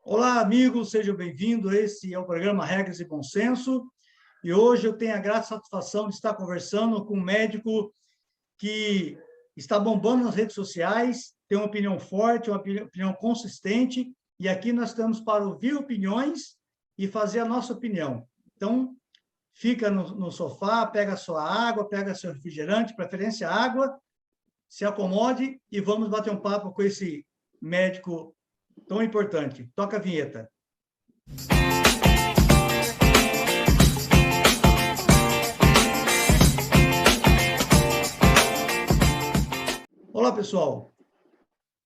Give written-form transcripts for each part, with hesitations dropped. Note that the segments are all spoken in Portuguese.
Olá, amigos, sejam bem-vindos. Esse é o programa Regras e Bom Senso. E hoje eu tenho a grata satisfação de estar conversando com um médico que está bombando nas redes sociais, tem uma opinião forte, uma opinião consistente, e aqui nós estamos para ouvir opiniões e fazer a nossa opinião. Então, fica no sofá, pega a sua água, pega seu refrigerante, preferência água, se acomode e vamos bater um papo com esse médico tão importante. Toca a vinheta. Olá, pessoal.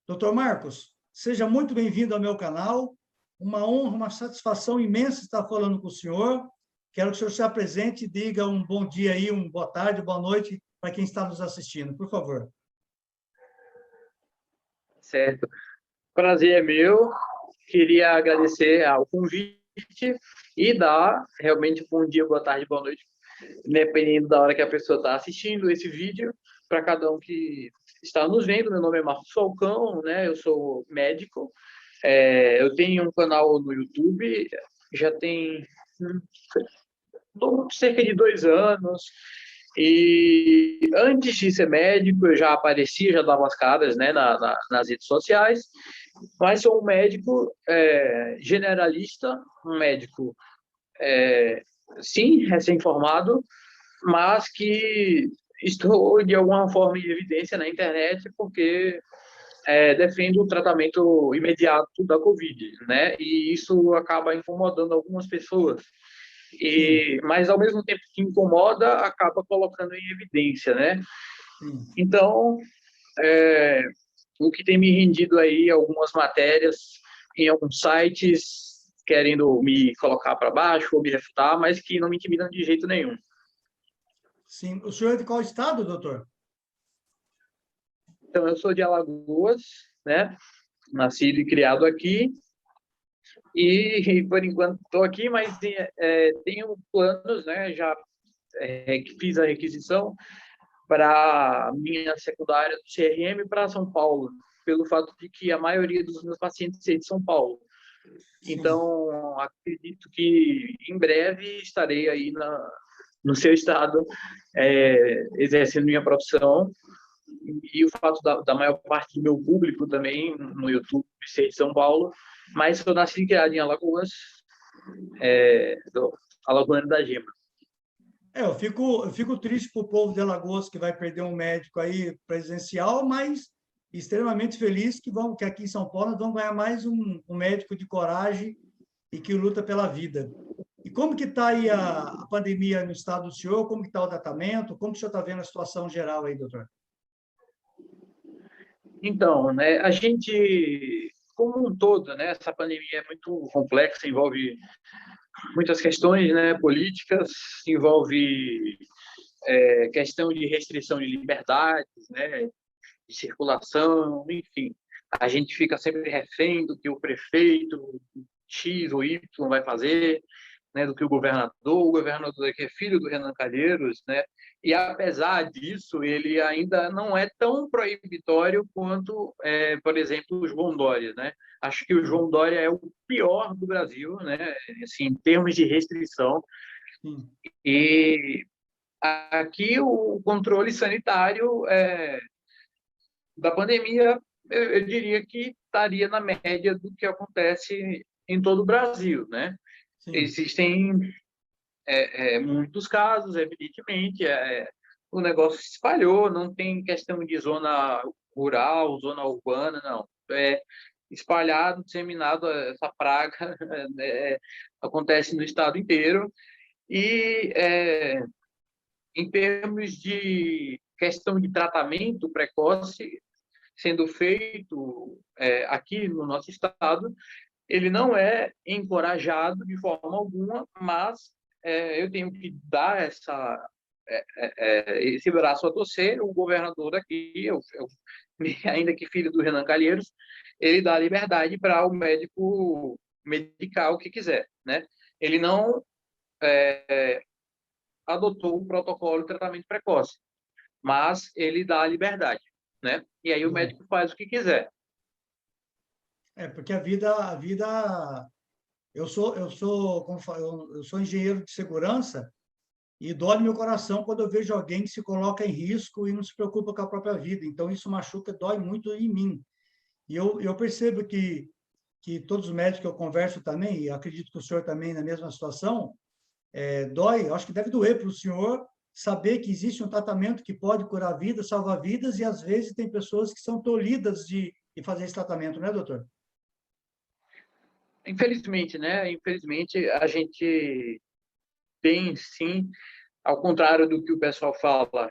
Dr. Marcos, seja muito bem-vindo ao meu canal. Uma honra, uma satisfação imensa estar falando com o senhor. Quero que o senhor se apresente e diga um bom dia aí, uma boa tarde, boa noite para quem está nos assistindo, por favor. Certo. Prazer é meu. Queria agradecer ao convite e dar realmente bom dia, boa tarde, boa noite, dependendo da hora que a pessoa está assistindo esse vídeo, para cada um que está nos vendo. Meu nome é Marcos Falcão, né? Eu sou médico. Eu tenho um canal no YouTube, já tem cerca de 2 anos. E antes de ser médico, eu já aparecia, já dava as caras, né, nas redes sociais, mas sou um médico generalista, um médico, sim, recém-formado, mas que estou, de alguma forma, em evidência na internet, porque defendo o tratamento imediato da Covid, né, e isso acaba incomodando algumas pessoas. Mas, ao mesmo tempo que incomoda, acaba colocando em evidência, né? Então, o que tem me rendido aí algumas matérias em alguns sites, querendo me colocar para baixo ou me refutar, mas que não me intimidam de jeito nenhum. Sim. O senhor é de qual estado, doutor? Então, eu sou de Alagoas, né? Nascido e criado aqui. E por enquanto estou aqui, mas tenho planos, né? Já fiz a requisição para minha secundária do CRM para São Paulo, pelo fato de que a maioria dos meus pacientes é de São Paulo. Sim. Então, acredito que em breve estarei aí no seu estado, exercendo minha profissão. E o fato da maior parte do meu público também no YouTube ser de São Paulo, mas eu nasci e criado em Alagoas, Alagoano da Gema. Eu fico triste para o povo de Alagoas que vai perder um médico aí presencial, mas extremamente feliz que aqui em São Paulo vão ganhar mais um médico de coragem e que luta pela vida. E como que está aí a pandemia no estado do senhor? Como que está o tratamento? Como que o senhor está vendo a situação geral aí, doutor? Então, né, a gente, como um todo, né, essa pandemia é muito complexa, envolve muitas questões, né, políticas, envolve questão de restrição de liberdades, né, de circulação, enfim. A gente fica sempre refém do que o prefeito X ou Y vai fazer, né, do que o governador que é filho do Renan Calheiros, né, e apesar disso, ele ainda não é tão proibitório quanto, por exemplo, o João Dória, né? Acho que o João Dória é o pior do Brasil, né, assim, em termos de restrição. E aqui o controle sanitário da pandemia, eu diria que estaria na média do que acontece em todo o Brasil, né? Sim. Existem muitos casos, evidentemente, o negócio se espalhou, não tem questão de zona rural, zona urbana, não. É espalhado, disseminado, essa praga acontece no estado inteiro. E em termos de questão de tratamento precoce sendo feito aqui no nosso estado, ele não é encorajado de forma alguma, mas eu tenho que dar esse braço a torcer. O governador daqui, ainda que filho do Renan Calheiros, ele dá liberdade para o médico medicar o que quiser, né? Ele não adotou o protocolo de tratamento precoce, mas ele dá a liberdade, né? E aí o médico faz o que quiser. Porque a vida, eu sou engenheiro de segurança e dói no meu coração quando eu vejo alguém que se coloca em risco e não se preocupa com a própria vida. Então, isso machuca, dói muito em mim. E eu percebo que todos os médicos que eu converso também, e acredito que o senhor também na mesma situação, dói, acho que deve doer para o senhor saber que existe um tratamento que pode curar vidas, salvar vidas, e às vezes tem pessoas que são tolhidas de fazer esse tratamento, né, doutor? Infelizmente, né? Infelizmente, a gente tem, sim, ao contrário do que o pessoal fala,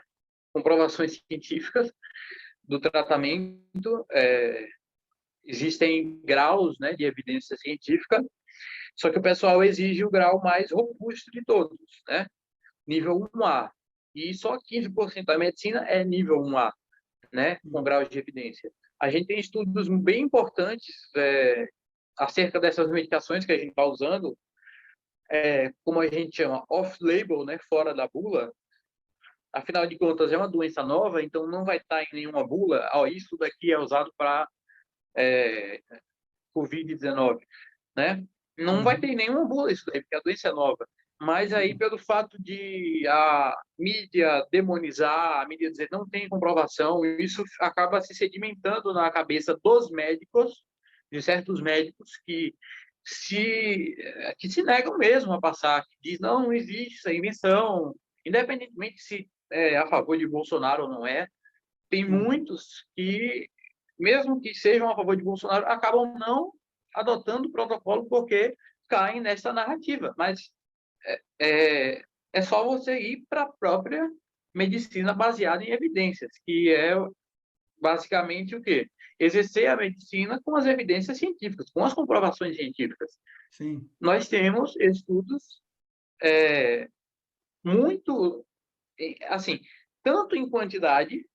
comprovações científicas do tratamento, existem graus, né, de evidência científica, só que o pessoal exige o grau mais robusto de todos, né? Nível 1A. E só 15% da medicina é nível 1A, né? Com grau de evidência. A gente tem estudos bem importantes acerca dessas medicações que a gente está usando, como a gente chama off-label, né? Fora da bula. Afinal de contas, é uma doença nova, então não vai estar em nenhuma bula. Isso daqui é usado para Covid-19, né? Não vai ter nenhuma bula isso daí, porque a doença é nova. Mas aí, pelo fato de a mídia demonizar, a mídia dizer não tem comprovação, isso acaba se sedimentando na cabeça dos médicos, de certos médicos que se negam mesmo a passar, que diz não existe essa invenção, independentemente se é a favor de Bolsonaro ou não é, tem muitos que, mesmo que sejam a favor de Bolsonaro, acabam não adotando o protocolo porque caem nessa narrativa. Mas é, é só você ir para a própria medicina baseada em evidências, que é basicamente o quê? Exercer a medicina com as evidências científicas, com as comprovações científicas. Sim, Nós temos estudos muito, assim, tanto em quantidade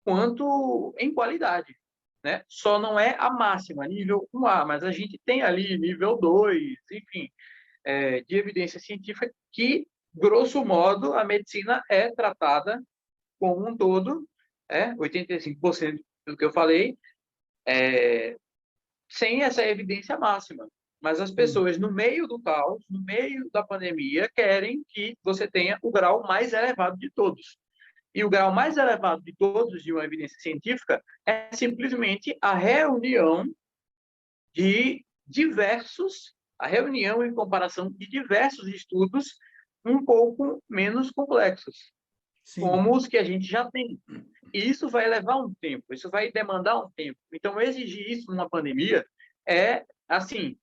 quanto em qualidade, né? Só não é a máxima, nível 1A, mas a gente tem ali nível 2, enfim, de evidência científica que, grosso modo, a medicina é tratada como um todo, 85% do que eu falei, sem essa evidência máxima. Mas as sim, pessoas, no meio do caos, no meio da pandemia, querem que você tenha o grau mais elevado de todos. E o grau mais elevado de todos de uma evidência científica é simplesmente a reunião e comparação de diversos estudos um pouco menos complexos, sim, como os que a gente já tem. E isso vai levar um tempo, isso vai demandar um tempo. Então, exigir isso numa pandemia é, assim,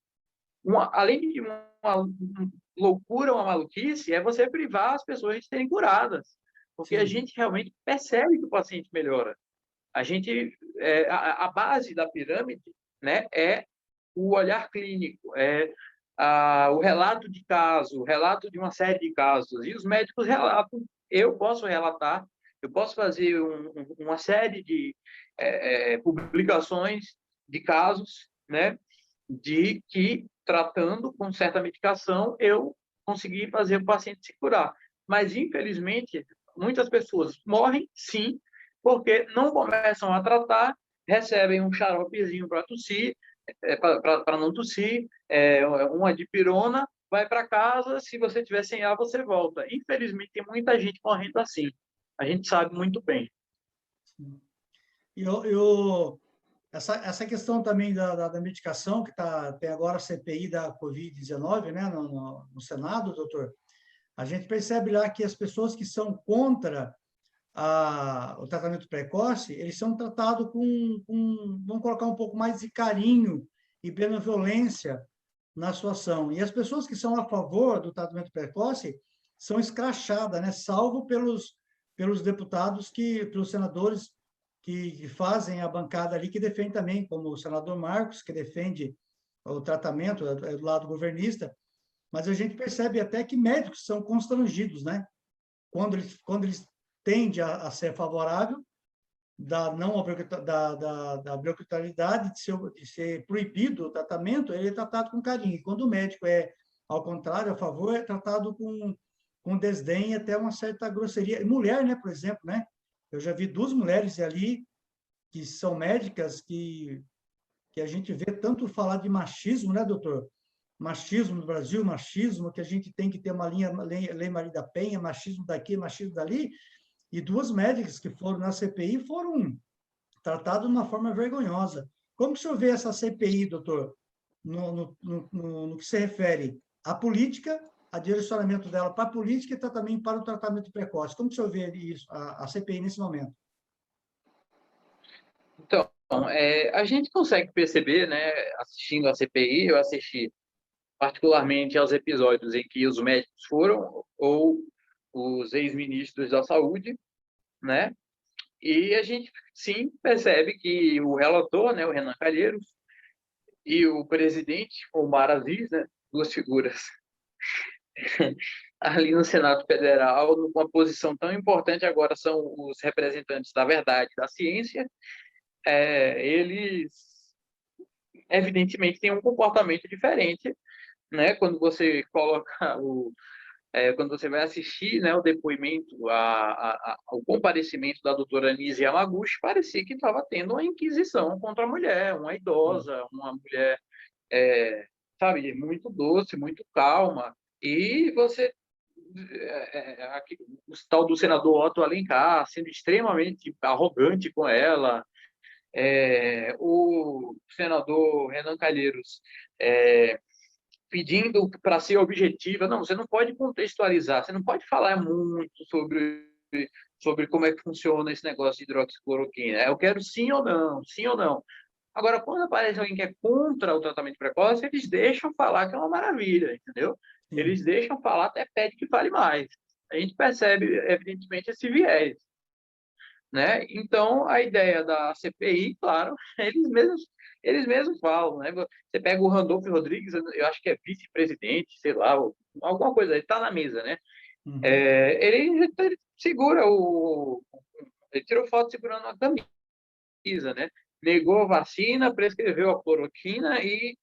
além de uma loucura, uma maluquice, é você privar as pessoas de serem curadas. Porque a sim, gente realmente percebe que o paciente melhora. A gente, a base da pirâmide, né, é o olhar clínico, o relato de caso, o relato de uma série de casos. E os médicos relatam, eu posso relatar, eu posso fazer uma série de publicações de casos, né, de que, tratando com certa medicação, eu consegui fazer o paciente se curar. Mas, infelizmente, muitas pessoas morrem, sim, porque não começam a tratar, recebem um xaropezinho para tossir, para não tossir, uma dipirona, vai para casa, se você tiver sem ar, você volta. Infelizmente, tem muita gente morrendo assim. A gente sabe muito bem. sim. E essa questão também da medicação, que tem agora a CPI da Covid-19, né, no Senado, doutor, a gente percebe lá que as pessoas que são contra o tratamento precoce, eles são tratados vamos colocar um pouco mais de carinho e benevolência na sua ação. E as pessoas que são a favor do tratamento precoce são escrachadas, né? Salvo pelos deputados, pelos senadores que fazem a bancada ali, que defende também, como o senador Marcos, que defende o tratamento do lado governista, mas a gente percebe até que médicos são constrangidos, né? Quando eles tendem a ser favorável da não da obrigatoriedade de ser proibido o tratamento, ele é tratado com carinho. E quando o médico ao contrário, a favor, é tratado com desdém e até uma certa grosseria. Mulher, né, por exemplo, né? Eu já vi duas mulheres ali que são médicas que que a gente vê tanto falar de machismo, né, doutor? Machismo no Brasil, machismo, que a gente tem que ter uma linha, lei Maria da Penha, machismo daqui, machismo dali, e duas médicas que foram na CPI foram tratadas de uma forma vergonhosa. Como que o senhor vê essa CPI, doutor, no que se refere à política, a direcionamento dela para a política e também para o tratamento precoce? Como que o senhor vê isso, a CPI nesse momento? Então, a gente consegue perceber, né, assistindo a CPI, eu assisti particularmente aos episódios em que os médicos foram ou os ex-ministros da saúde, né? E a gente sim percebe que o relator, né, o Renan Calheiros, e o presidente, o Omar Aziz, né, duas figuras ali no Senado Federal, numa posição tão importante, agora são os representantes da verdade, da ciência, eles evidentemente têm um comportamento diferente, né? Quando você coloca quando você vai assistir, né, o depoimento, o comparecimento da doutora Nise Yamaguchi, parecia que estava tendo uma inquisição contra a mulher, uma idosa, uma mulher, sabe, muito doce, muito calma. E você, o tal do senador Otto Alencar, sendo extremamente arrogante com ela, o senador Renan Calheiros, pedindo para ser objetiva. Não, você não pode contextualizar, você não pode falar muito sobre como é que funciona esse negócio de hidroxicloroquina. Eu quero sim ou não, sim ou não. Agora, quando aparece alguém que é contra o tratamento precoce, eles deixam falar que é uma maravilha, entendeu? Sim. Eles deixam falar, até pede que fale mais. A gente percebe, evidentemente, esse viés, né? Então, a ideia da CPI, claro, eles mesmos falam, né? Você pega o Randolph Rodrigues, eu acho que é vice-presidente, sei lá, alguma coisa, ele está na mesa, né? Uhum. Ele segura ele tirou foto segurando a camisa, né? Negou a vacina, prescreveu a cloroquina e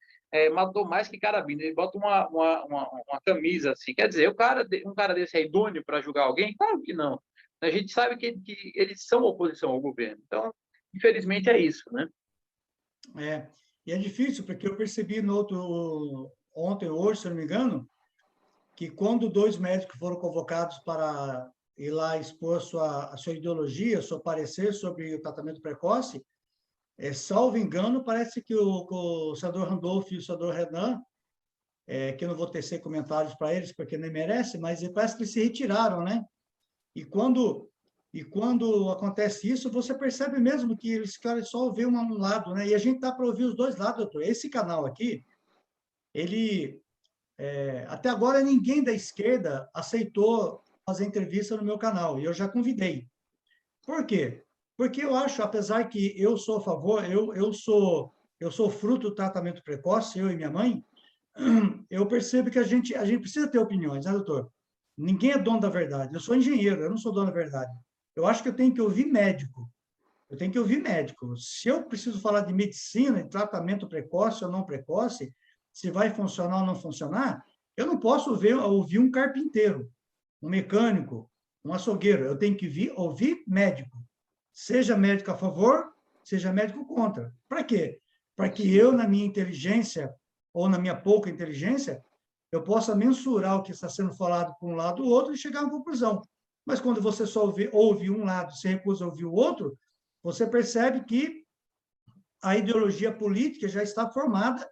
matou mais que carabina. Ele bota uma camisa assim. Quer dizer, um cara desse é idôneo para julgar alguém? Claro que não. A gente sabe que eles são oposição ao governo. Então, infelizmente, é isso, né? E é difícil, porque eu percebi no outro, ontem ou hoje, se eu não me engano, que quando dois médicos foram convocados para ir lá expor a sua ideologia, seu parecer sobre o tratamento precoce, salvo engano, parece que o senador Randolph e o senador Renan, que eu não vou tecer comentários para eles, porque nem merece, mas parece que eles se retiraram, né? E quando acontece isso, você percebe mesmo que eles querem só ouvir um lado, né? E a gente está para ouvir os dois lados, doutor. Esse canal aqui, ele até agora ninguém da esquerda aceitou fazer entrevista no meu canal, e eu já convidei. Por quê? Porque eu acho, apesar que eu sou a favor, eu sou fruto do tratamento precoce, eu e minha mãe, eu percebo que a gente precisa ter opiniões, né, doutor? Ninguém é dono da verdade. Eu sou engenheiro, eu não sou dono da verdade. Eu acho que eu tenho que ouvir médico. Eu tenho que ouvir médico. Se eu preciso falar de medicina, de tratamento precoce ou não precoce, se vai funcionar ou não funcionar, eu não posso ouvir um carpinteiro, um mecânico, um açougueiro. Eu tenho que ouvir médico. Seja médico a favor, seja médico contra. Para quê? Para que eu, na minha inteligência ou na minha pouca inteligência, eu possa mensurar o que está sendo falado por um lado ou outro e chegar a uma conclusão. Mas quando você só ouve um lado, se recusa a ouvir o outro, você percebe que a ideologia política já está formada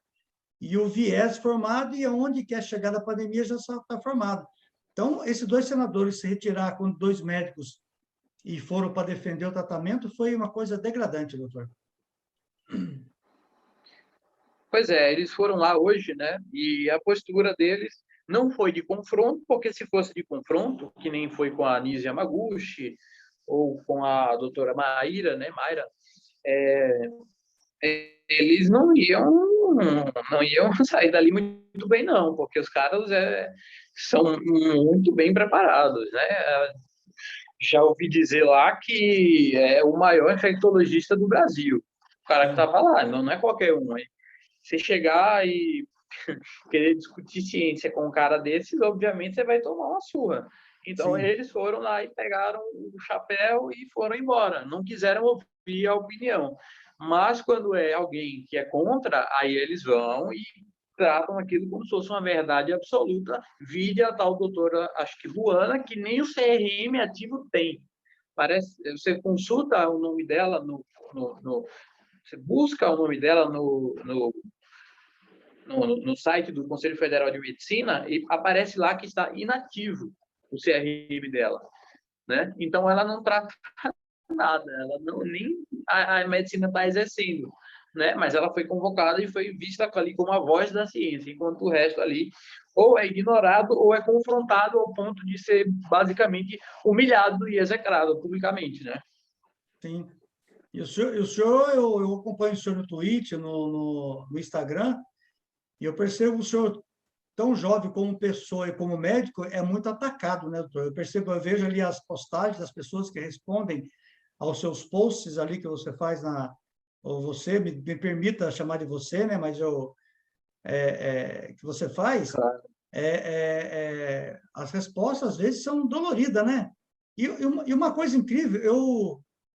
e o viés formado, e aonde quer chegar da pandemia já está formado. Então, esses dois senadores se retirar quando dois médicos e foram para defender o tratamento foi uma coisa degradante, doutor. Pois é, eles foram lá hoje, né? E a postura deles não foi de confronto, porque se fosse de confronto, que nem foi com a Nise Yamaguchi ou com a doutora Maíra, né? Mayra, eles não iam sair dali muito bem, não, porque os caras são muito bem preparados, né? Já ouvi dizer lá que é o maior infectologista do Brasil, o cara que Sim, estava lá, não é qualquer um. Hein? Você chegar e querer discutir ciência com um cara desses, obviamente você vai tomar uma surra. Então sim. eles foram lá e pegaram o chapéu e foram embora, não quiseram ouvir a opinião. Mas quando é alguém que é contra, aí eles vão e tratam aquilo como se fosse uma verdade absoluta. Vide a tal doutora, acho que Luana, que nem o CRM ativo tem. Parece, você consulta o nome dela você busca o nome dela no site do Conselho Federal de Medicina e aparece lá que está inativo o CRM dela, né? Então ela não trata nada, ela não nem a medicina está exercendo, né? Mas ela foi convocada e foi vista ali como a voz da ciência, enquanto o resto ali ou é ignorado ou é confrontado ao ponto de ser basicamente humilhado e execrado publicamente, né? Sim. E o senhor eu acompanho o senhor no Twitter, no Instagram, e eu percebo o senhor tão jovem como pessoa e como médico é muito atacado, né, doutor? Eu percebo, eu vejo ali as postagens das pessoas que respondem aos seus posts ali que você faz ou você, me permita chamar de você, né, mas que você faz, Claro. as respostas às vezes são doloridas, né? E uma coisa incrível,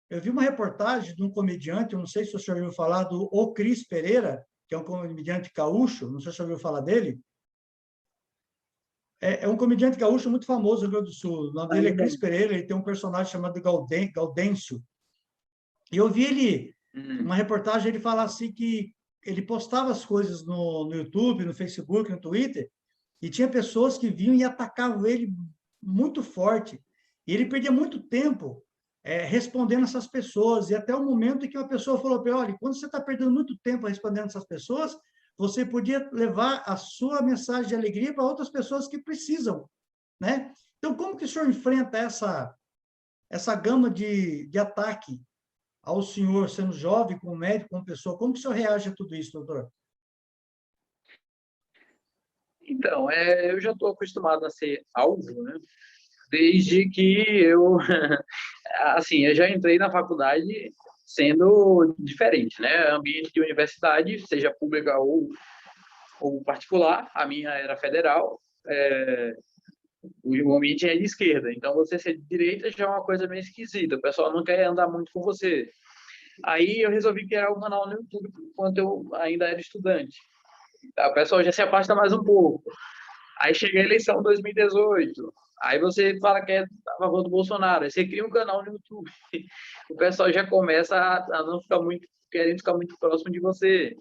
eu vi uma reportagem de um comediante, eu não sei se o senhor ouviu falar do O Cris Pereira, que é um comediante gaúcho, não sei se o senhor ouviu falar dele. É um comediante gaúcho muito famoso no Rio Grande do Sul. O nome dele é Ainda. Cris Pereira, ele tem um personagem chamado Gaudêncio. E eu vi uma reportagem, ele falar assim que ele postava as coisas no YouTube, no Facebook, no Twitter, e tinha pessoas que vinham e atacavam ele muito forte. E ele perdia muito tempo respondendo essas pessoas. E até o momento em que uma pessoa falou para ele, olha, quando você está perdendo muito tempo respondendo essas pessoas, você podia levar a sua mensagem de alegria para outras pessoas que precisam, né? Então, como que o senhor enfrenta essa gama de ataque ao senhor, sendo jovem, como médico, como pessoa? Como que o senhor reage a tudo isso, doutor? Então, eu já estou acostumado a ser alvo, né? Desde que assim, eu já entrei na faculdade sendo diferente, né? Ambiente de universidade, seja pública ou particular, a minha era federal, o ambiente é de esquerda, então você ser de direita já é uma coisa meio esquisita, o pessoal não quer andar muito com você. Aí eu resolvi criar um canal no YouTube enquanto eu ainda era estudante. O pessoal já se afasta mais um pouco. Aí chega a eleição 2018. Aí você fala que é a favor do Bolsonaro. Aí você cria um canal no YouTube. O pessoal já começa a não ficar muito, querendo ficar muito próximo de você.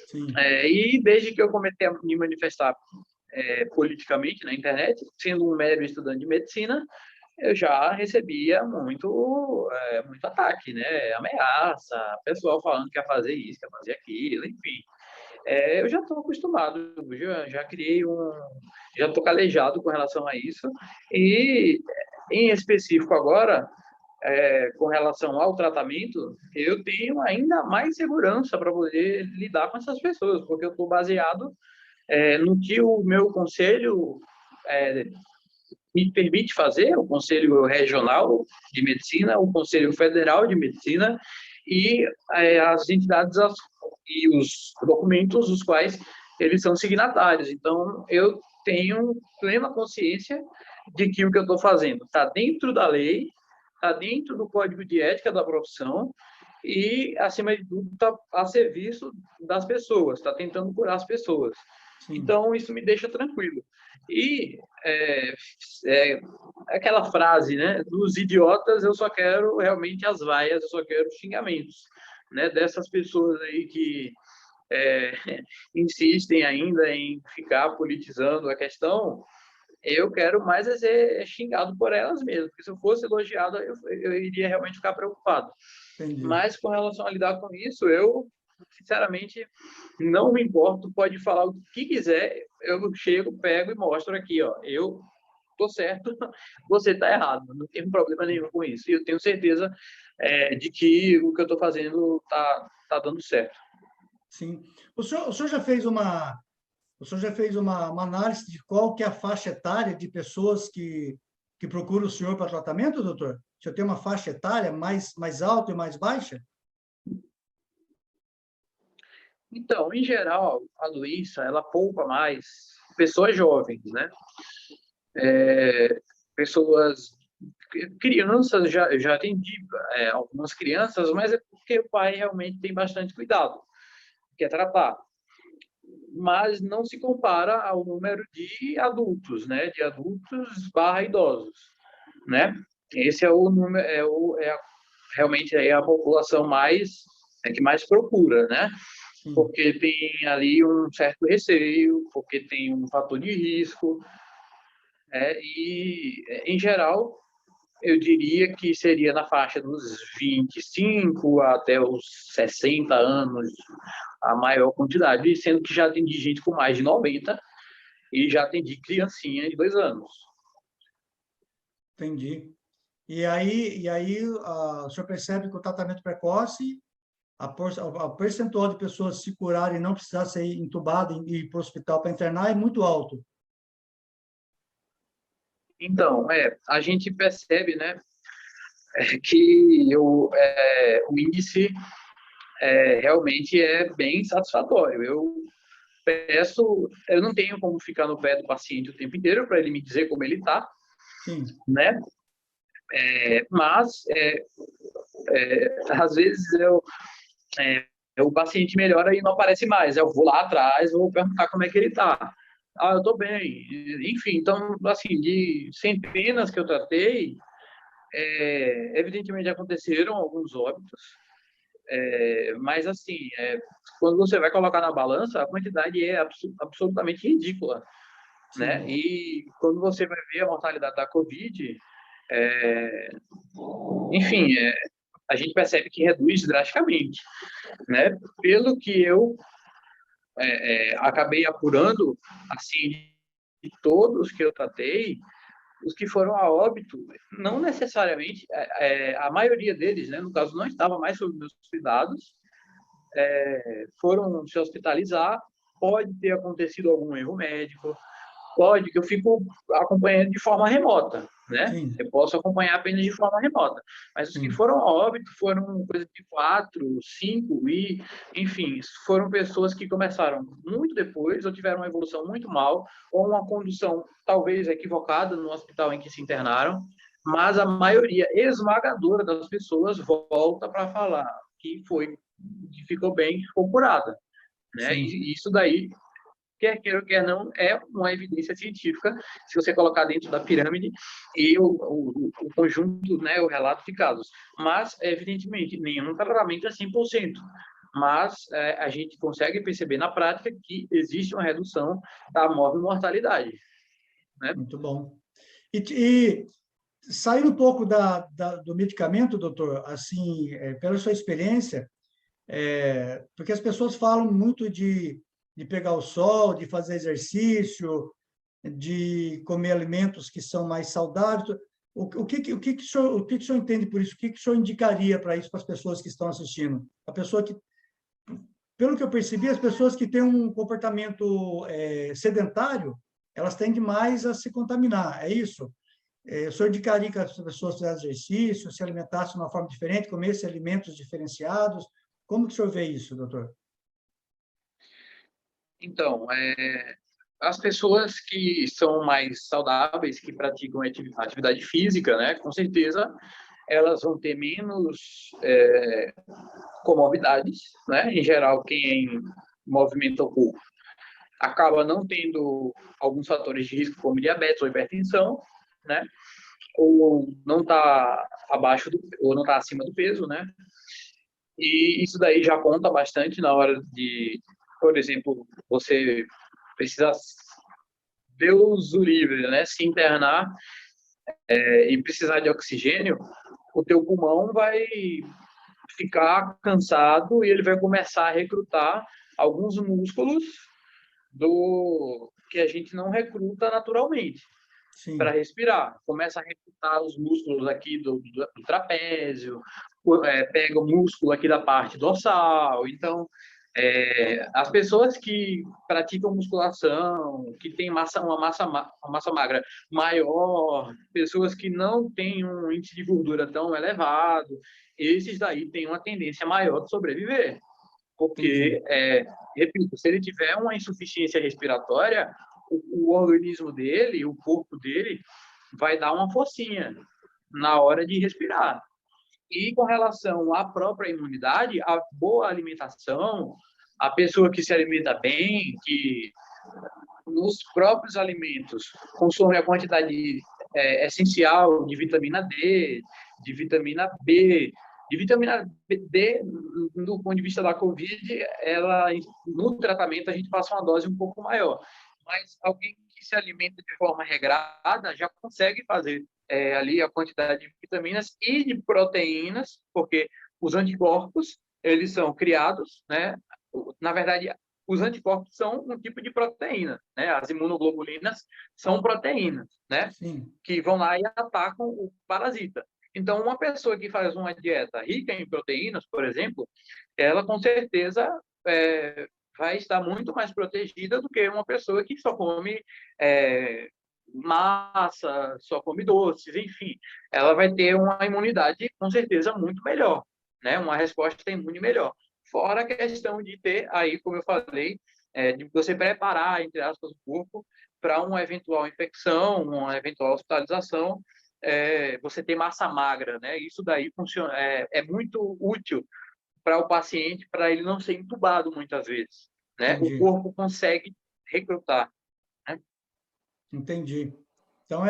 Sim, E desde que eu comecei a me manifestar politicamente na internet, sendo um mero estudante de medicina, eu já recebia muito ataque, né? Ameaça, pessoal falando que ia fazer isso, que ia fazer aquilo, enfim. Eu já estou acostumado, já criei já estou calejado com relação a isso. E, em específico agora, com relação ao tratamento, eu tenho ainda mais segurança para poder lidar com essas pessoas, porque eu estou baseado no que o meu conselho me permite fazer, o Conselho Regional de Medicina, o Conselho Federal de Medicina e as entidades e os documentos dos quais eles são signatários. Então, eu tenho plena consciência de que o que eu estou fazendo está dentro da lei, está dentro do código de ética da profissão e, acima de tudo, está a serviço das pessoas, está tentando curar as pessoas. sim. Então, isso me deixa tranquilo. E aquela frase, né? Dos idiotas, eu só quero realmente as vaias, eu só quero xingamentos, né? Dessas pessoas aí que insistem ainda em ficar politizando a questão, eu quero mais ser xingado por elas mesmas, porque se eu fosse elogiado, eu iria realmente ficar preocupado. Entendi. Mas com relação a lidar com isso, eu, sinceramente, não me importo, pode falar o que quiser, eu chego, pego e mostro aqui, ó, eu tô certo, você tá errado, não tem problema nenhum com isso. E eu tenho certeza de que o que eu estou fazendo tá dando certo. Sim. O senhor já fez uma análise de qual que é a faixa etária de pessoas que procuram o senhor para tratamento, doutor? O senhor tem uma faixa etária mais alta e mais baixa? Então, em geral, a doença, ela poupa mais pessoas jovens, né? Pessoas crianças, já atendi algumas crianças, mas é porque o pai realmente tem bastante cuidado, quer tratar. Mas não se compara ao número de adultos, né? De adultos/idosos, né? Esse é o número, realmente é a população que mais procura, né? Porque tem ali um certo receio, porque tem um fator de risco, e, em geral, eu diria que seria na faixa dos 25 até os 60 anos, a maior quantidade, sendo que já atendi gente com mais de 90 e já atendi criancinha de 2 anos. Entendi. E aí o senhor percebe que o tratamento precoce, a percentual de pessoas se curarem e não precisar ser entubado e ir para o hospital para internar é muito alto. Então, a gente percebe, né, que o índice realmente é bem satisfatório. Eu não tenho como ficar no pé do paciente o tempo inteiro para ele me dizer como ele está, né? Mas às vezes o paciente melhora e não aparece mais. Eu vou lá atrás, vou perguntar como é que ele está. Ah, eu estou bem. Enfim, então, assim, de centenas que eu tratei, evidentemente aconteceram alguns óbitos, mas assim, quando você vai colocar na balança, a quantidade é absolutamente ridícula, né? E quando você vai ver a mortalidade da Covid, enfim, a gente percebe que reduz drasticamente, né? Pelo que eu acabei apurando, assim, de todos que eu tratei, os que foram a óbito, não necessariamente, a maioria deles, né, no caso, não estava mais sob meus cuidados, foram se hospitalizar, pode ter acontecido algum erro médico, pode, que eu fico acompanhando de forma remota, né? Eu posso acompanhar apenas de forma remota. Mas os que foram a óbito foram coisa de 4, 5 e, enfim, foram pessoas que começaram muito depois ou tiveram uma evolução muito mal ou uma condução talvez equivocada no hospital em que se internaram, mas a maioria esmagadora das pessoas volta para falar que ficou bem, que ficou curada, né? E isso daí, quer queira ou quer não, é uma evidência científica, se você colocar dentro da pirâmide e o conjunto, né, o relato de casos. Mas, evidentemente, nenhum tratamento é 100%. Mas a gente consegue perceber na prática que existe uma redução da mortalidade. Né? Muito bom. E saindo um pouco do medicamento, doutor, assim, pela sua experiência, porque as pessoas falam muito de pegar o sol, de fazer exercício, de comer alimentos que são mais saudáveis. O que o senhor entende por isso? O que o senhor indicaria para isso para as pessoas que estão assistindo? A pessoa que, pelo que eu percebi, as pessoas que têm um comportamento sedentário, elas tendem mais a se contaminar, é isso? O senhor indicaria que as pessoas fizessem exercício, se alimentassem de uma forma diferente, comessem alimentos diferenciados? Como que o senhor vê isso, doutor? Então, as pessoas que são mais saudáveis, que praticam atividade física, né, com certeza elas vão ter menos comorbidades, né? Em geral, quem movimenta o corpo acaba não tendo alguns fatores de risco, como diabetes ou hipertensão, né? Ou não está ou não está acima do peso, né? E isso daí já conta bastante na hora de, por exemplo, você precisa, Deus o livre, né? Se internar e precisar de oxigênio, o teu pulmão vai ficar cansado e ele vai começar a recrutar alguns músculos que a gente não recruta naturalmente para respirar. Começa a recrutar os músculos aqui do trapézio, pega o músculo aqui da parte dorsal. Então, as pessoas que praticam musculação, que têm uma massa magra maior, pessoas que não têm um índice de gordura tão elevado, esses daí têm uma tendência maior de sobreviver. Porque, repito, se ele tiver uma insuficiência respiratória, o organismo dele, o corpo dele, vai dar uma forcinha, na hora de respirar. E com relação à própria imunidade, a boa alimentação, a pessoa que se alimenta bem, que nos próprios alimentos consome a quantidade essencial de vitamina D, de vitamina B, de vitamina D, do ponto de vista da Covid, ela, no tratamento a gente passa uma dose um pouco maior. Mas alguém que se alimenta de forma regrada já consegue fazer ali a quantidade de vitaminas e de proteínas, porque os anticorpos, eles são criados, né? Na verdade, os anticorpos são um tipo de proteína, né? As imunoglobulinas são proteínas, né? Sim. Que vão lá e atacam o parasita. Então, uma pessoa que faz uma dieta rica em proteínas, por exemplo, ela com certeza vai estar muito mais protegida do que uma pessoa que só come massa, só come doces, enfim. Ela vai ter uma imunidade, com certeza, muito melhor, né? Uma resposta imune melhor. Fora a questão de ter aí, como eu falei, de você preparar, entre aspas, o corpo para uma eventual infecção, uma eventual hospitalização, você ter massa magra, né? Isso daí funciona, é muito útil para o paciente, para ele não ser entubado muitas vezes, né? O Entendi. corpo consegue recrutar, né? Entendi. Então,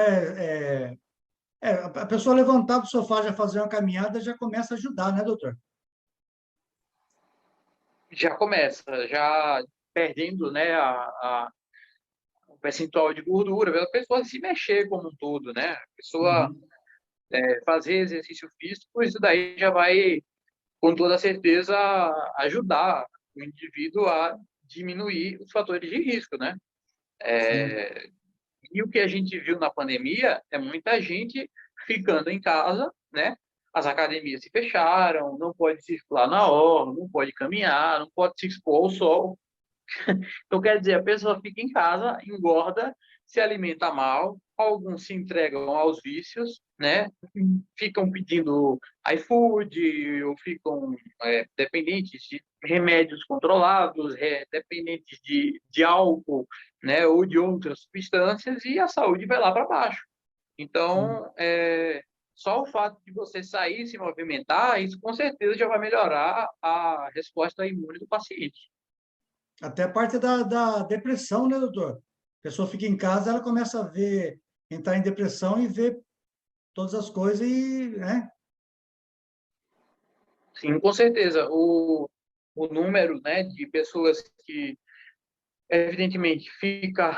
a pessoa levantar do sofá, já fazer uma caminhada, já começa a ajudar, né, doutor? Já começa, já perdendo, né, o percentual de gordura, a pessoa se mexer como um todo, né? A pessoa Uhum. fazer exercício físico, isso daí já vai, com toda certeza, ajudar o indivíduo a diminuir os fatores de risco, né? Sim. E o que a gente viu na pandemia é muita gente ficando em casa, né? As academias se fecharam, não pode circular na orla, não pode caminhar, não pode se expor ao sol. Então, quer dizer, a pessoa fica em casa, engorda, se alimenta mal, alguns se entregam aos vícios, né? Ficam pedindo iFood, ou ficam dependentes de remédios controlados, dependentes de álcool, né? Ou de outras substâncias, e a saúde vai lá para baixo. Sim. Então, só o fato de você sair e se movimentar, isso com certeza já vai melhorar a resposta imune do paciente. Até a parte da depressão, né, doutor? A pessoa fica em casa, ela começa a ver, entrar em depressão e ver todas as coisas e, né? Sim, com certeza. O número, né, de pessoas que, evidentemente, ficam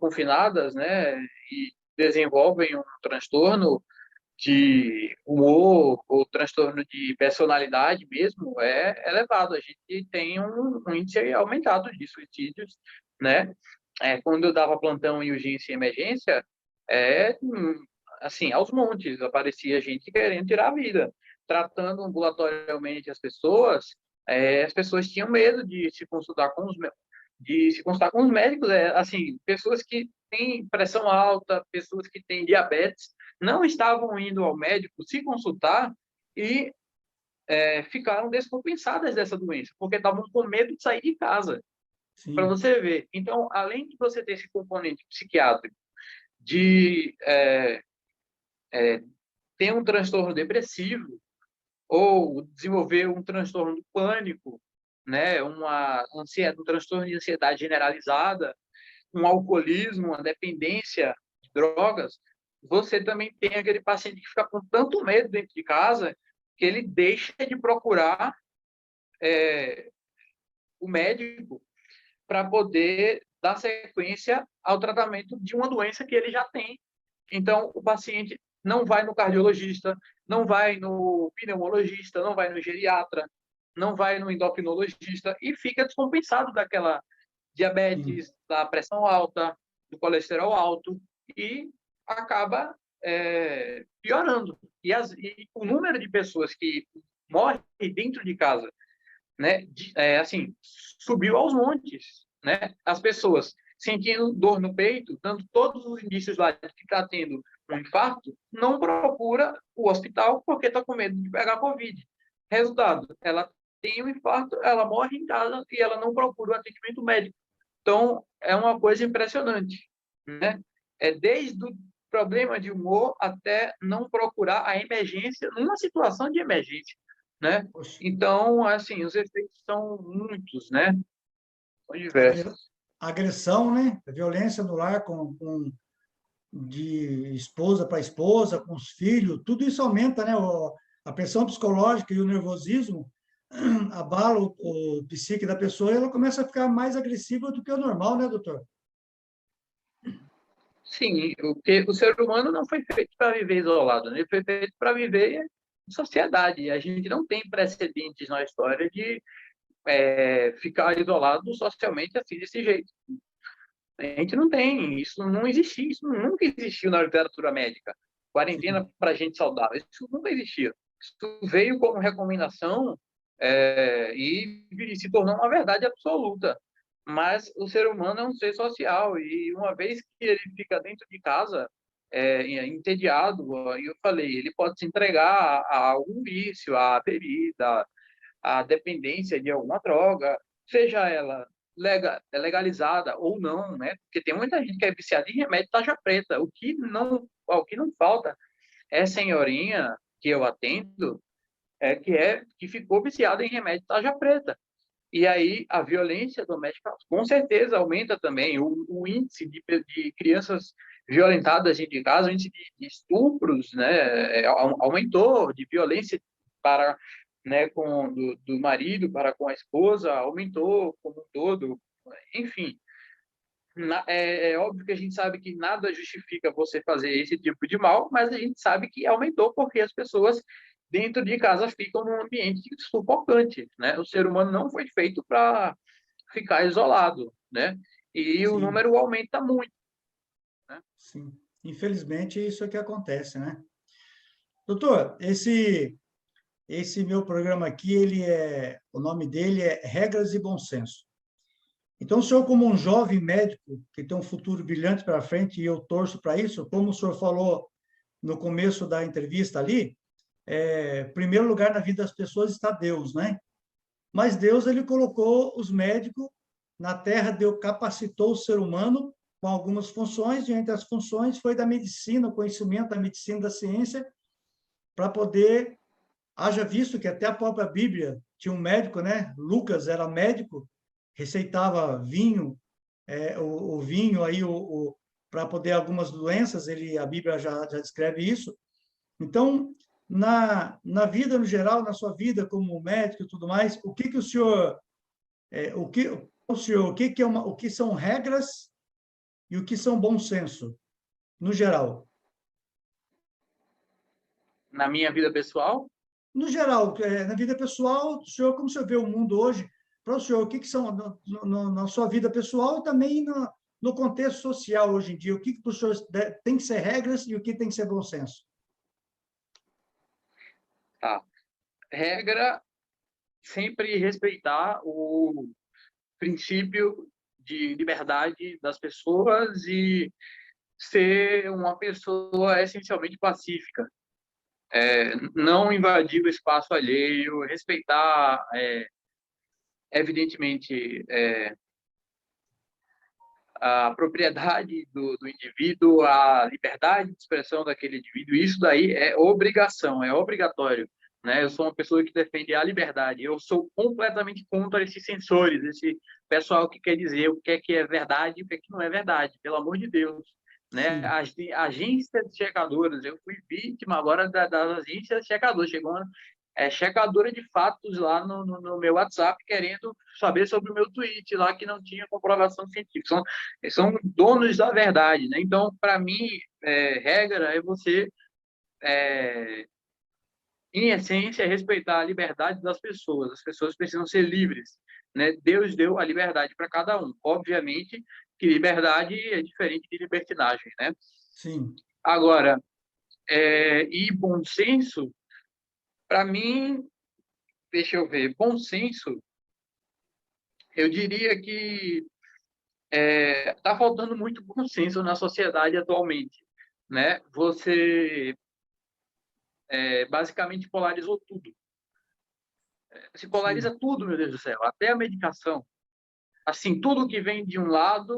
confinadas, né, e desenvolvem um transtorno de humor ou transtorno de personalidade mesmo, é elevado. A gente tem um índice aumentado de suicídios, né? Quando eu dava plantão em urgência e emergência, assim, aos montes, aparecia gente querendo tirar a vida. Tratando ambulatorialmente as pessoas tinham medo de se consultar com os médicos, assim, pessoas que têm pressão alta, pessoas que têm diabetes, não estavam indo ao médico se consultar e ficaram descompensadas dessa doença, porque estavam com medo de sair de casa, para Sim. você ver. Então, além de você ter esse componente psiquiátrico de ter um transtorno depressivo ou desenvolver um transtorno do pânico, né, um transtorno de ansiedade generalizada, um alcoolismo, uma dependência de drogas, você também tem aquele paciente que fica com tanto medo dentro de casa que ele deixa de procurar o médico para poder dar sequência ao tratamento de uma doença que ele já tem. Então, o paciente não vai no cardiologista, não vai no pneumologista, não vai no geriatra, não vai no endocrinologista e fica descompensado daquela Sim. diabetes, da pressão alta, do colesterol alto e acaba piorando. E o número de pessoas que morrem dentro de casa, né, assim, subiu aos montes, né? As pessoas sentindo dor no peito, dando todos os indícios lá de que está tendo um infarto, não procura o hospital porque está com medo de pegar Covid. Resultado, ela tem um infarto, ela morre em casa e ela não procura o atendimento médico. Então, é uma coisa impressionante, né? Desde o problema de humor até não procurar a emergência numa situação de emergência, né? Poxa, Então, assim, os efeitos são muitos, né? São agre- diversos. agressão, né? Violência no lar de esposa para esposa, com os filhos, tudo isso aumenta, né? A pressão psicológica e o nervosismo abala o psique da pessoa e ela começa a ficar mais agressiva do que o normal, né, doutor? Sim, porque o ser humano não foi feito para viver isolado, né? Ele foi feito para viver em sociedade. A gente não tem precedentes na história de ficar isolado socialmente assim, desse jeito. A gente não tem, isso não existiu, isso nunca existiu na literatura médica. Sim, Quarentena para gente saudável, isso nunca existiu. Isso veio como recomendação e se tornou uma verdade absoluta. Mas o ser humano é um ser social e uma vez que ele fica dentro de casa, entediado, eu falei, ele pode se entregar a algum vício, à bebida, à dependência de alguma droga, seja ela legalizada ou não, né? Porque tem muita gente que é viciada em remédio tarja preta. O que não falta é senhorinha que eu atendo que ficou viciada em remédio tarja preta. E aí a violência doméstica com certeza aumenta também o índice de crianças violentadas dentro de casa, o índice de estupros, né, aumentou, de violência para, né, do marido para com a esposa, aumentou como um todo. Enfim, é óbvio que a gente sabe que nada justifica você fazer esse tipo de mal, mas a gente sabe que aumentou porque as pessoas dentro de casa ficam num ambiente sufocante, né? O ser humano não foi feito para ficar isolado, né? E o sim, número aumenta muito, né? sim. Infelizmente, isso é que acontece, né? Doutor, esse meu programa aqui, o nome dele é Regras e Bom Senso. Então, o senhor, como um jovem médico que tem um futuro brilhante para frente, e eu torço para isso, como o senhor falou no começo da entrevista ali, em primeiro lugar na vida das pessoas está Deus, né? Mas Deus, ele colocou os médicos na Terra, Deus capacitou o ser humano com algumas funções, e entre as funções foi da medicina, o conhecimento da medicina, da ciência, para poder, haja visto que até a própria Bíblia tinha um médico, né? Lucas era médico, receitava vinho, o vinho aí para poder algumas doenças, a Bíblia já descreve isso. Então, na vida no geral, na sua vida como médico e tudo mais, o que que o senhor, o que que o que são regras e o que são bom senso, no geral? Na minha vida pessoal, No geral, na vida pessoal, o senhor, como o senhor vê o mundo hoje, para o senhor, o que que são, na sua vida pessoal e também no contexto social hoje em dia, o que que para o senhor tem que ser regras e o que tem que ser bom senso? tá. Regra, sempre respeitar o princípio de liberdade das pessoas e ser uma pessoa essencialmente pacífica. Não invadir o espaço alheio, respeitar, evidentemente, a propriedade do indivíduo, a liberdade de expressão daquele indivíduo. Isso daí é obrigação, é obrigatório. Né? Eu sou uma pessoa que defende a liberdade. Eu sou completamente contra esses censores, esse pessoal que quer dizer o que é verdade e o que não é verdade, pelo amor de Deus. Né? Sim, As agências checadoras, eu fui vítima agora das agências checadoras. Chegou uma checadora de fatos lá no meu WhatsApp querendo saber sobre o meu tweet lá que não tinha comprovação científica. São donos da verdade, né? Então, para mim, regra é você, é, em essência, respeitar a liberdade das pessoas. As pessoas precisam ser livres, né? Deus deu a liberdade para cada um. Obviamente que liberdade é diferente de libertinagem, né? sim, Agora, e bom senso, para mim, deixa eu ver, bom senso, eu diria que está faltando muito bom senso na sociedade atualmente, né? Você basicamente polarizou tudo. Se sim, polariza tudo, meu Deus do céu, até a medicação. assim, tudo que vem de um lado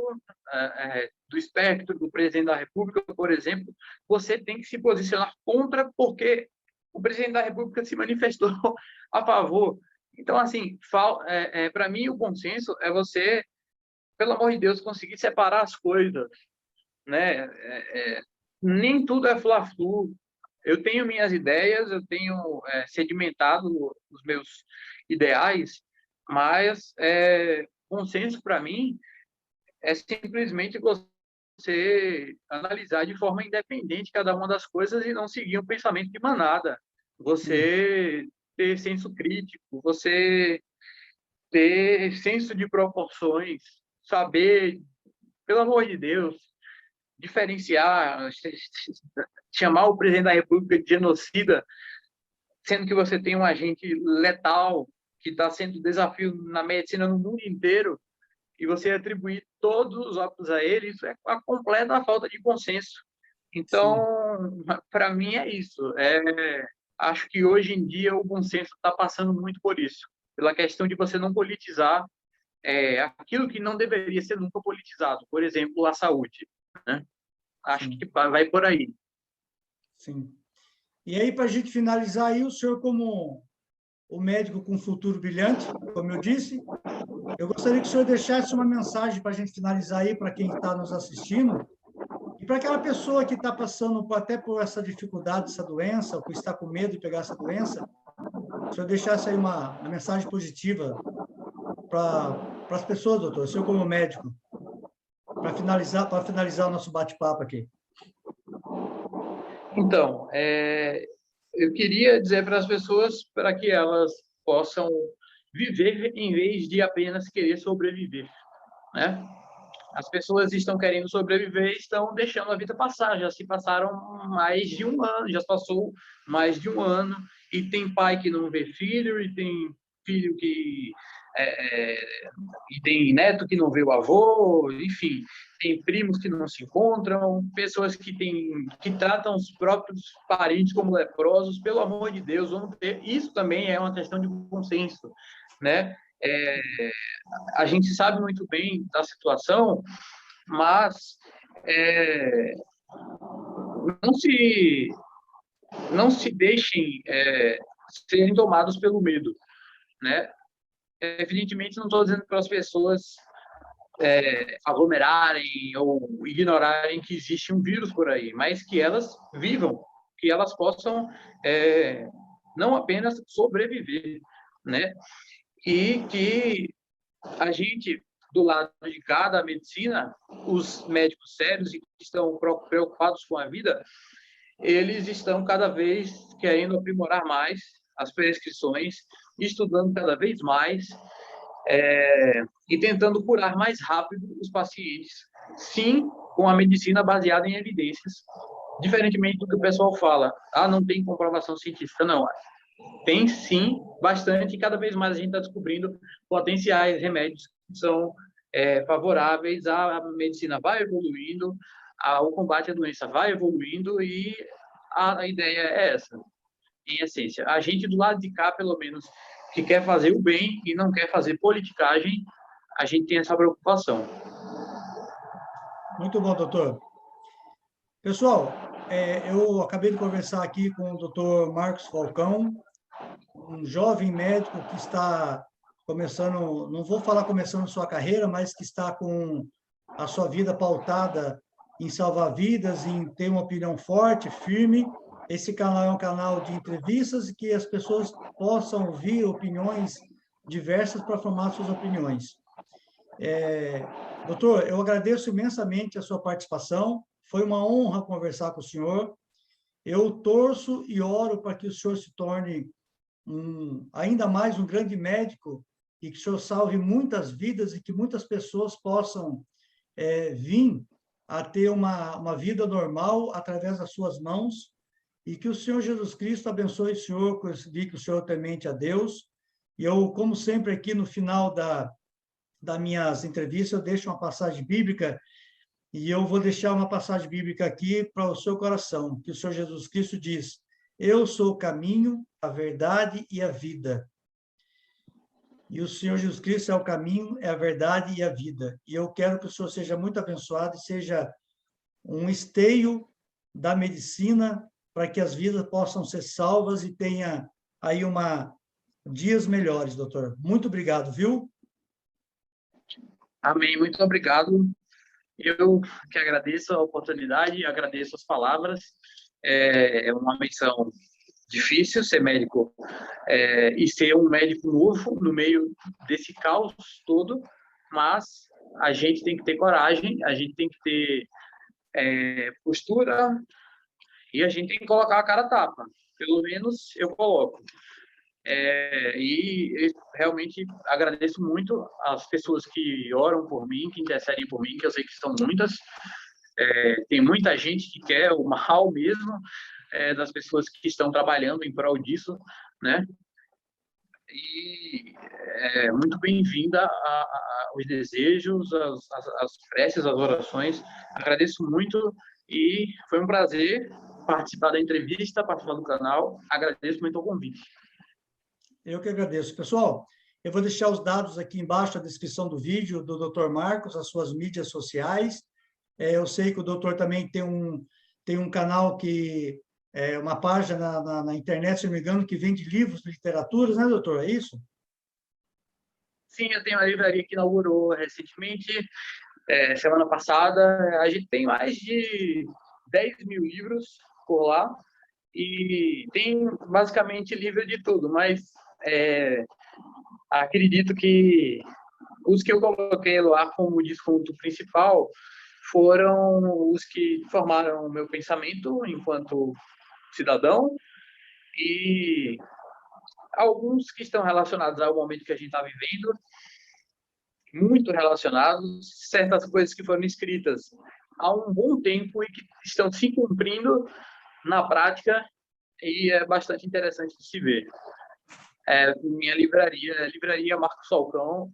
do espectro do presidente da República, por exemplo, você tem que se posicionar contra, porque o presidente da República se manifestou a favor. Então, assim, para mim, o bom senso é você, pelo amor de Deus, conseguir separar as coisas, né? Nem tudo é fla-flu. Eu tenho minhas ideias, eu tenho sedimentado os meus ideais, mas consenso para mim é simplesmente você analisar de forma independente cada uma das coisas e não seguir um pensamento de manada. Você ter senso crítico, você ter senso de proporções, saber, pelo amor de Deus, diferenciar, chamar o presidente da República de genocida, sendo que você tem um agente letal que está sendo desafio na medicina no mundo inteiro, e você atribuir todos os óbitos a ele, isso é a completa falta de consenso. Então, para mim é isso. Acho que hoje em dia o consenso está passando muito por isso, pela questão de você não politizar aquilo que não deveria ser nunca politizado, por exemplo, a saúde, né? Acho que vai por aí. Sim. E aí, para a gente finalizar aí, o senhor como o médico com futuro brilhante, como eu disse, eu gostaria que o senhor deixasse uma mensagem para a gente finalizar aí, para quem está nos assistindo, e para aquela pessoa que está passando até por essa dificuldade, essa doença, ou que está com medo de pegar essa doença, o senhor deixasse aí uma mensagem positiva para as pessoas, doutor, o senhor como médico, para finalizar o nosso bate-papo aqui. Então, eu queria dizer para as pessoas para que elas possam viver em vez de apenas querer sobreviver, né? As pessoas estão querendo sobreviver, estão deixando a vida passar. Já se passaram mais de um ano, já passou mais de um ano, e tem pai que não vê filho, e tem filho que e tem neto que não vê o avô, enfim, tem primos que não se encontram, pessoas que tratam os próprios parentes como leprosos. Pelo amor de Deus, vamos ter. Isso também é uma questão de consenso, né? A gente sabe muito bem da situação, mas não se deixem serem tomados pelo medo, né? Evidentemente, não estou dizendo para as pessoas aglomerarem ou ignorarem que existe um vírus por aí, mas que elas vivam, que elas possam não apenas sobreviver, né? E que a gente, do lado de cá da medicina, os médicos sérios e que estão preocupados com a vida, eles estão cada vez querendo aprimorar mais as prescrições, estudando cada vez mais e tentando curar mais rápido os pacientes, sim, com a medicina baseada em evidências, diferentemente do que o pessoal fala, não tem comprovação científica, não. Tem sim, bastante, e cada vez mais a gente está descobrindo potenciais remédios que são favoráveis. A medicina vai evoluindo, o combate à doença vai evoluindo, e a ideia é essa, em essência. A gente do lado de cá, pelo menos, que quer fazer o bem e não quer fazer politicagem, a gente tem essa preocupação. Muito bom, doutor. Pessoal, eu acabei de conversar aqui com o doutor Marcos Falcão, um jovem médico que está começando, não vou falar começando sua carreira, mas que está com a sua vida pautada em salvar vidas, em ter uma opinião forte, firme. Esse canal é um canal de entrevistas e que as pessoas possam ouvir opiniões diversas para formar suas opiniões. Doutor, eu agradeço imensamente a sua participação. Foi uma honra conversar com o senhor. Eu torço e oro para que o senhor se torne ainda mais um grande médico e que o senhor salve muitas vidas e que muitas pessoas possam vir a ter uma vida normal através das suas mãos, e que o Senhor Jesus Cristo abençoe o senhor, que o senhor temente a Deus. E eu, como sempre, aqui no final das minhas entrevistas, eu deixo uma passagem bíblica, e eu vou deixar uma passagem bíblica aqui para o seu coração, que o Senhor Jesus Cristo diz: eu sou o caminho, a verdade e a vida. E o Senhor Jesus Cristo é o caminho, é a verdade e a vida. E eu quero que o Senhor seja muito abençoado e seja um esteio da medicina para que as vidas possam ser salvas e tenha aí dias melhores, doutor. Muito obrigado, viu? Amém. Muito obrigado. Eu que agradeço a oportunidade, agradeço as palavras. É uma missão difícil ser médico e ser um médico novo no meio desse caos todo, mas a gente tem que ter coragem, a gente tem que ter postura e a gente tem que colocar a cara a tapa. Pelo menos eu coloco. E realmente agradeço muito as pessoas que oram por mim, que intercedem por mim, que eu sei que são muitas. Tem muita gente que quer o mal mesmo das pessoas que estão trabalhando em prol disso, né? E muito bem-vinda aos desejos, às preces, às orações. Agradeço muito e foi um prazer participar da entrevista, participar do canal. Agradeço muito o convite. Eu que agradeço. Pessoal, eu vou deixar os dados aqui embaixo na descrição do vídeo do Dr. Marcos, as suas mídias sociais. Eu sei que o doutor também tem um canal que é uma página na internet, se não me engano, que vende livros de literaturas, né, doutor? É isso? Sim, eu tenho uma livraria que inaugurou recentemente, semana passada. A gente tem mais de 10 mil livros por lá e tem basicamente livro de tudo, mas acredito que os que eu coloquei lá como desconto principal foram os que formaram o meu pensamento enquanto cidadão e alguns que estão relacionados ao momento que a gente está vivendo, muito relacionados, certas coisas que foram escritas há um bom tempo e que estão se cumprindo na prática e é bastante interessante de se ver. Minha livraria Marcos Falcão,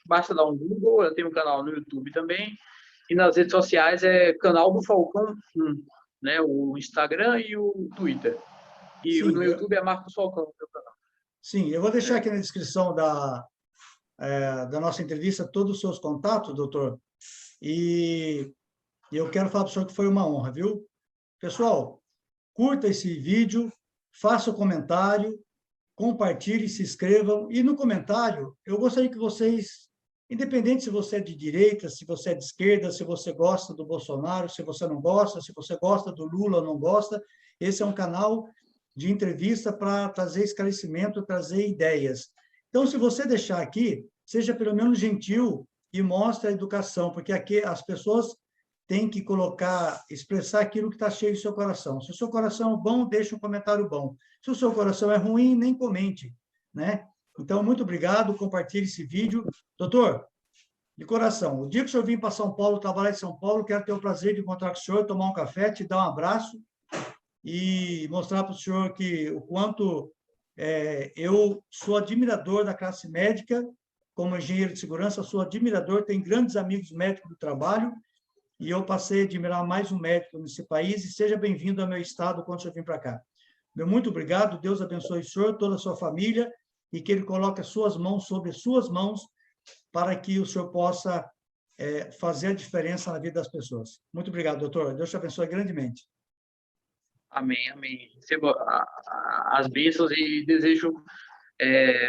basta dar um Google, eu tenho um canal no YouTube também, e nas redes sociais canal do Falcão, né, o Instagram e o Twitter. E Sim, no YouTube é Marcos Falcão, meu canal. Sim, eu vou deixar aqui na descrição da nossa entrevista todos os seus contatos, doutor, e eu quero falar para o senhor que foi uma honra, viu? Pessoal, curta esse vídeo, faça o comentário, compartilhe, se inscrevam, e no comentário, eu gostaria que vocês, independente se você é de direita, se você é de esquerda, se você gosta do Bolsonaro, se você não gosta, se você gosta do Lula ou não gosta, esse é um canal de entrevista para trazer esclarecimento, trazer ideias. Então, se você deixar aqui, seja pelo menos gentil e mostre a educação, porque aqui as pessoas têm que expressar aquilo que está cheio do seu coração. Se o seu coração é bom, deixe um comentário bom. Se o seu coração é ruim, nem comente, né? Então, muito obrigado, compartilhe esse vídeo. Doutor, de coração, o dia que o senhor vir para São Paulo, trabalhar em São Paulo, quero ter o prazer de encontrar com o senhor, tomar um café, te dar um abraço e mostrar para o senhor o quanto eu sou admirador da classe médica, como engenheiro de segurança, sou admirador, tenho grandes amigos médicos do trabalho, e eu passei a admirar mais um médico nesse país, e seja bem-vindo ao meu estado quando o senhor vir para cá. Meu muito obrigado, Deus abençoe o senhor, toda a sua família, e que ele coloque as suas mãos sobre suas mãos, para que o senhor possa fazer a diferença na vida das pessoas. Muito obrigado, doutor. Deus te abençoe grandemente. Amém, amém. Recebo as bênçãos e desejo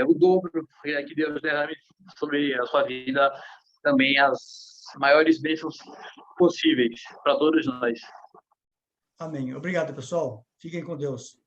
o dobro que Deus derrame sobre a sua vida, também as maiores bênçãos possíveis para todos nós. Amém. Obrigado, pessoal. Fiquem com Deus.